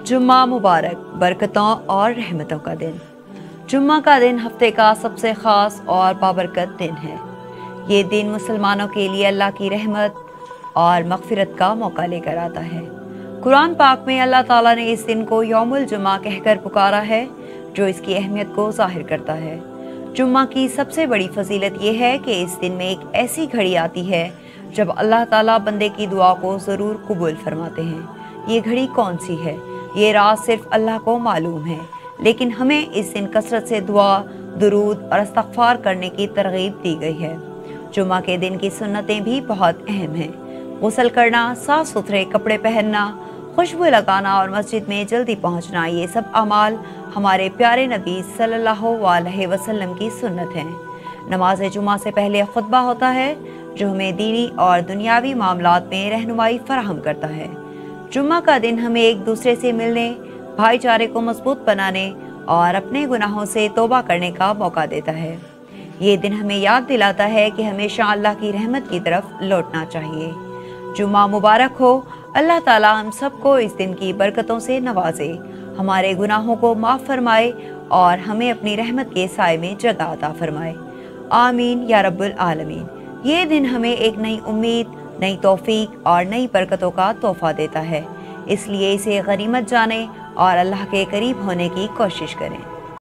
जुम्मा मुबारक, बरकतों और रहमतों का दिन। जुम्मा का दिन हफ्ते का सबसे ख़ास और बाबरकत दिन है। ये दिन मुसलमानों के लिए अल्लाह की रहमत और मग़फ़िरत का मौका लेकर आता है। कुरान पाक में अल्लाह ताला ने इस दिन को यौमुल जुम्मा कहकर पुकारा है, जो इसकी अहमियत को ज़ाहिर करता है। जुम्मा की सबसे बड़ी फजीलत यह है कि इस दिन में एक ऐसी घड़ी आती है जब अल्लाह ताला बंदे की दुआ को ज़रूर कबूल फरमाते हैं। ये घड़ी कौन सी है, ये राज सिर्फ अल्लाह को मालूम है, लेकिन हमें इस दिन कसरत से दुआ, दुरूद और इस्तग़फ़ार करने की तरगीब दी गई है। जुम्मा के दिन की सुन्नतें भी बहुत अहम हैं। गुस्ल करना, साफ़ सुथरे कपड़े पहनना, खुशबू लगाना और मस्जिद में जल्दी पहुंचना, ये सब अमाल हमारे प्यारे नबी सल्लल्लाहु अलैहि वसल्लम की सुन्नत हैं। नमाज जुम्मा से पहले खुतबा होता है, जो हमें दीनी और दुनियावी मामलात में रहनुमाई फराहम करता है। जुम्मा का दिन हमें एक दूसरे से मिलने, भाईचारे को मजबूत बनाने और अपने गुनाहों से तौबा करने का मौका देता है। ये दिन हमें याद दिलाता है कि हमेशा अल्लाह की रहमत की तरफ लौटना चाहिए। जुम्मा मुबारक हो। अल्लाह ताला हम सबको इस दिन की बरकतों से नवाजे, हमारे गुनाहों को माफ़ फरमाए और हमें अपनी रहमत के साए में जगह अता फरमाए। आमीन या रब्बुल आलमीन। ये दिन हमें एक नई उम्मीद, नई तौफीक और नई बरकतों का तोहफा देता है, इसलिए इसे गनीमत जाने और अल्लाह के करीब होने की कोशिश करें।